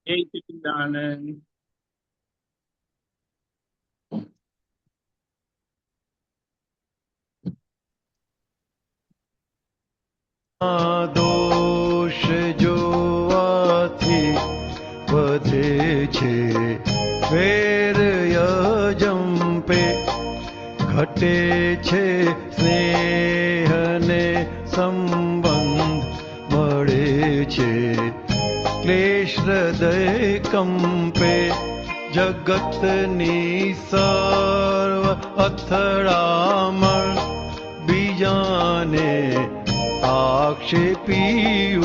જય સચ્ચિદાનંદ. દોષ જોવાથી વધે છે વેર યજંપે, ઘટે છે સ્નેહને સંબંધ મળે છે ક્લેશ હૃદય કંપે. જગતની સર્વ અથડામણ બીજાને आक्षेपी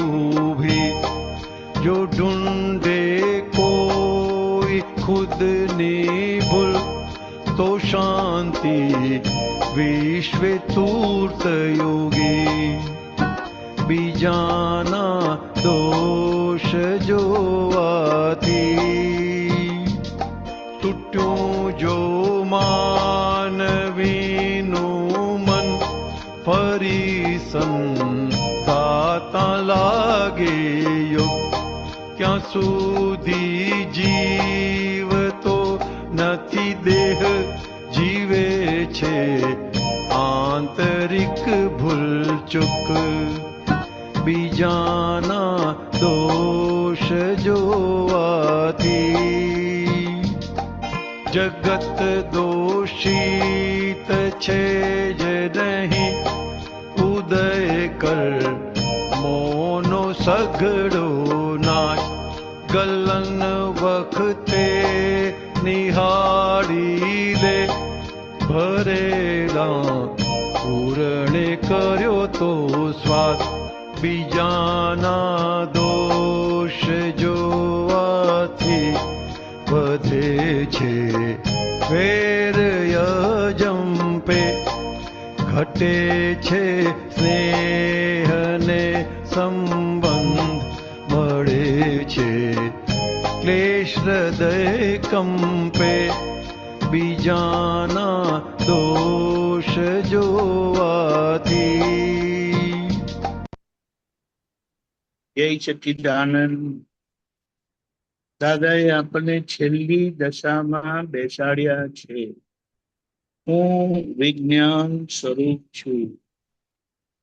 उभी, जो ढूंढे कोई खुद ની ભૂલ તો શાંતિ વિશ્વે તૂર્ત યોગી. બીજાના દોષ જોવાથી તૂટ્યું જો માનવીનું મન, ફરી સંતાતા લાગે યોગ. ક્યાં સુધી જીવ તો નથી દેહ, જીવે છે આંતરિક ભૂલચૂક. બીજાના દોષ જોવાથી જગત દોષિત છે જ નહીં, ઉદય કર મોનો સઘળો નાશ. ગલન વખતે નિહાળી લે, ભરેલા પૂરણે કર્યો તો સ્વાદ. બીજાના દોષ જોવાથી વધે છે વેર યજંપે, ઘટે છે સ્નેહને સંબંધ મળે છે ક્લેશ હૃદય કંપે. બીજાના દોષ જોવાથી. જય સચ્ચિદાનંદ. દાદાએ આપણને છેલ્લી દશામાં બેસાડ્યા છે. હું વિજ્ઞાન સ્વરૂપ છું.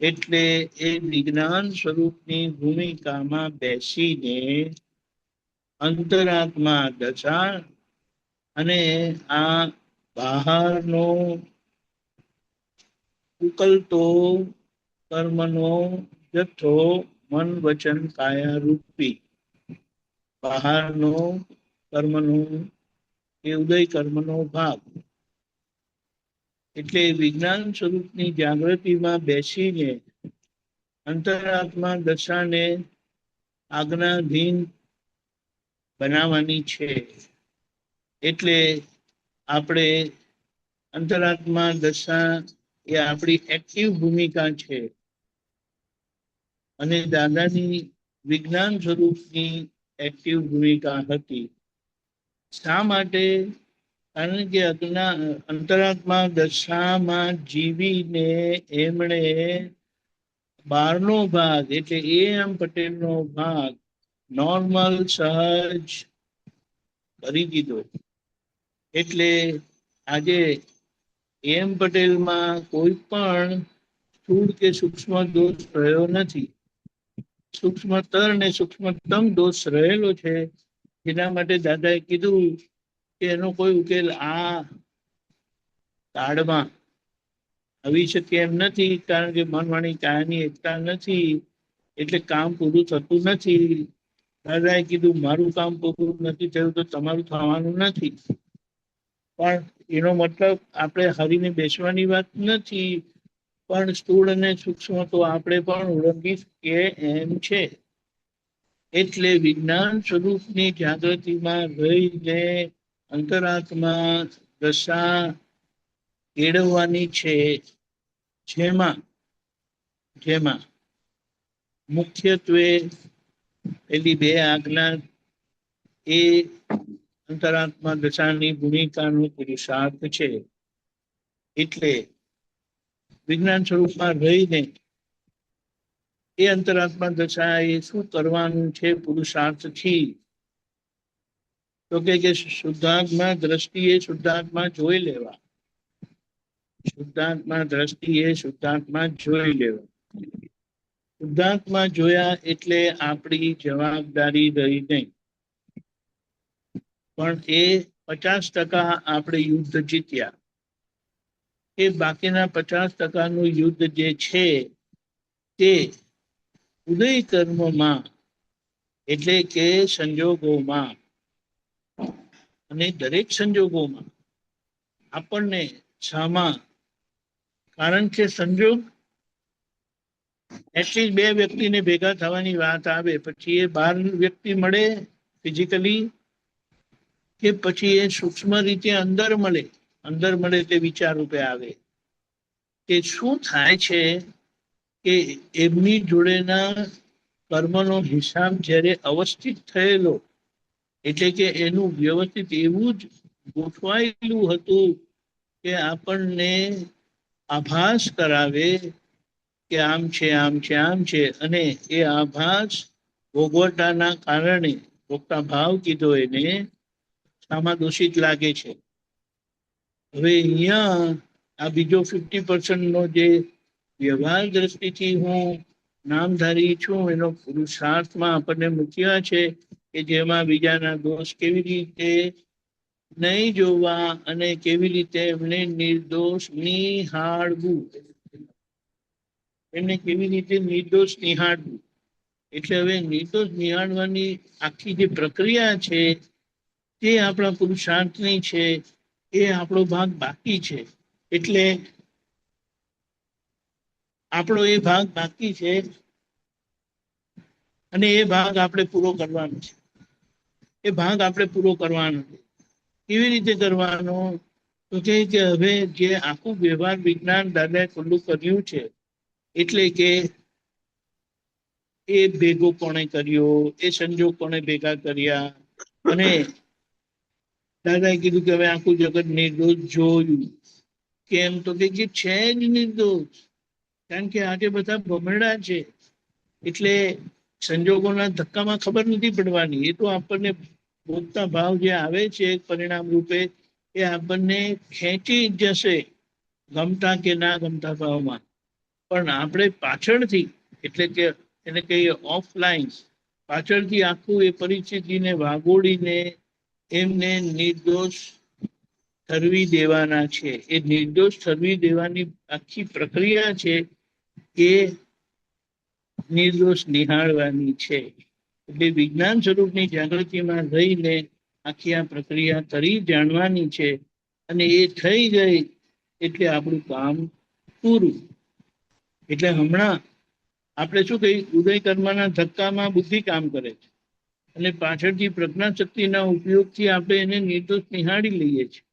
એટલે એ વિજ્ઞાન સ્વરૂપની ભૂમિકામાં બેસીને અંતરાત્મા દશા અને આ બહારનો ઉકલતો કર્મનો જથ્થો મન વચન કાયા રૂપી બહારનો કર્મનો એ ઉદય કર્મનો ભાગ, એટલે વિજ્ઞાન સ્વરૂપની જાગૃતિમાં બેસીને અંતરાત્મા દશાને આજ્ઞાધીન બનાવવાની છે. એટલે આપણે અંતરાત્મા દશા એ આપણી એક્ટિવ ભૂમિકા છે અને દાદાની વિજ્ઞાન સ્વરૂપની એક્ટિવ ભૂમિકા હતી. શા માટે? કારણ કે અંતરાત્મા દશામાં જીવીને એમણે બહારનો ભાગ એટલે એમ પટેલનો ભાગ નોર્મલ સહજ કરી દીધો. એટલે આજે એમ પટેલમાં કોઈ પણ સ્થૂળ કે સૂક્ષ્મ દોષ રહ્યો નથી. સૂક્ષ્મતર ને સૂક્ષ્મતમ દોષ રહેલો છે. જેના માટે દાદાએ કીધું કે એનો કોઈ ઉકેલ આ કાળમાં આવી શકે એમ નથી, કારણ કે મન વાણી કાયાની એકતા નથી, એટલે કામ પૂરું થતું નથી. દાદાએ કીધું મારું કામ પૂરું નથી થયું તો તમારું થવાનું નથી. પણ એનો મતલબ આપણે હરીને બેસવાની વાત નથી, પણ સ્થૂળ અને સૂક્ષ્મ તો આપણે પણ ઓળંગી શકીએ એમ છે. એટલે વિજ્ઞાન સ્વરૂપની જાગૃતિમાં રહીને અંતરાત્મા દશા કેળવવાની છે. જેમાં મુખ્યત્વે પેલી બે આજ્ઞા એ અંતરાત્મા દશાની ભૂમિકાનો પુરુષાર્થ છે. એટલે વિજ્ઞાન સ્વરૂપમાં રહીને એ અંતરાત્મા દશા એ શું કરવાનું છે પુરુષાર્થથી તો કે શુદ્ધાત્મા દ્રષ્ટિએ શુદ્ધાત્મા જોઈ લેવા, શુદ્ધાત્મા દ્રષ્ટિએ શુદ્ધાત્મા જોઈ લેવા. શુદ્ધાત્મા જોયા એટલે આપણી જવાબદારી રહી નહીં, પણ એ 50% આપણે યુદ્ધ જીત્યા. એ બાકીના 50%નું યુદ્ધ જે છે તે ઉદય કર્મમાં એટલે કે સંજોગોમાં, અને દરેક સંજોગોમાં આપણને સામા, કારણ કે સંજોગ એટલી 2 વ્યક્તિને ભેગા થવાની વાત આવે પછી એ 12 વ્યક્તિ મળે ફિઝિકલી, કે પછી એ સૂક્ષ્મ રીતે અંદર મળે એટલે વિચાર રૂપે આવે કે શું થાય છે કે એમની જોડેના કર્મનો હિસાબ જ્યારે અવસ્થિત થયેલો, એટલે કે એનું વ્યવસ્થિત એવું જ ગોઠવાયેલું હતું કે આપણને આભાસ કરાવે કે આમ છે આમ છે આમ છે, અને એ આભાસ ભોગવટાના કારણે, ભોગતા ભાવ કીધો એને, આમાં દોષિત લાગે છે. હવે અહીંયા આ બીજો 50% નો જે વ્યવહાર દ્રષ્ટિથી હું નામધારી છું એનો પુરુષાર્થમાં આપણને મૂક્યા છે કે જેમાં બીજાના દોષ કેવી રીતે નહીં જોવા અને કેવી રીતે એમને નિર્દોષ નિહાળવું, એમને કેવી રીતે નિર્દોષ નિહાળવું. એટલે હવે નિર્દોષ નિહાળવાની આખી જે પ્રક્રિયા છે તે આપણા પુરુષાર્થની છે, એ આપણો ભાગ બાકી છે. એટલે આપણો એ ભાગ બાકી છે અને એ ભાગ આપણે પૂરો કરવાનો છે. એ ભાગ આપણે પૂરો કરવાનો છે. કેવી રીતે કરવાનો? તો કે હવે જે આખું વ્યવહાર વિજ્ઞાન દાદાએ ખુલ્લું કર્યું છે, એટલે કે એ ભેગો કોણે કર્યો, એ સંજોગ કોણે ભેગા કર્યા, અને દાદાએ કીધું કે હવે આખું જગત નિર્દોષ જોયું. કેમ? તો કે છે જ નિર્દોષ, કારણ કે આજે બધા ભમરડા છે. એટલે સંજોગોના ધક્કામાં ખબર નથી પડવાની, એ તો આપણને ભોગતા ભાવ જે આવે છે પરિણામ રૂપે એ આપણને ખેંચી જ જશે, ગમતા કે ના ગમતા ભાવમાં. પણ આપણે પાછળથી, એટલે કે એને કહીએ ઓફલાઈન, પાછળથી આખું એ પરિસ્થિતિને વાગોડીને એમને નિર્દોષ ઠરવી દેવાના છે. એ નિર્દોષ ઠરવી દેવાની આખી પ્રક્રિયા છે એ નિર્દોષ નિહાળવાની છે. એટલે વિજ્ઞાન સ્વરૂપની જાગૃતિમાં રહીને આખી આ પ્રક્રિયા કરી જાણવાની છે, અને એ થઈ ગઈ એટલે આપણું કામ પૂરું. એટલે હમણાં આપણે શું કહી, ઉદય કર્મના ધક્કામાં બુદ્ધિ કામ કરે છે અને પાછળથી પ્રજ્ઞા શક્તિના ઉપયોગથી આપણે એને નિર્દોષ નિહાળી લઈએ છીએ.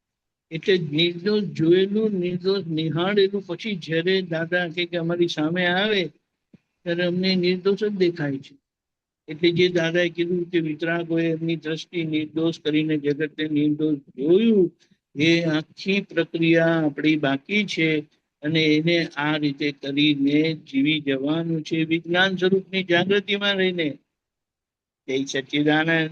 એટલે નિર્દોષ જોયેલું, નિર્દોષ નિહાળેલું પછી જ્યારે દાદા કે અમારી સામે આવે ત્યારે અમને નિર્દોષ જ દેખાય છે. એટલે જે દાદાએ કીધું કે વિતરાગોએ એમની દ્રષ્ટિ નિર્દોષ કરીને જગતને નિર્દોષ જોયું, એ આખી પ્રક્રિયા આપણી બાકી છે અને એને આ રીતે કરીને જીવી જવાનું છે વિજ્ઞાન સ્વરૂપની જાગૃતિમાં રહીને. જય સચ્ચિદાનંદ.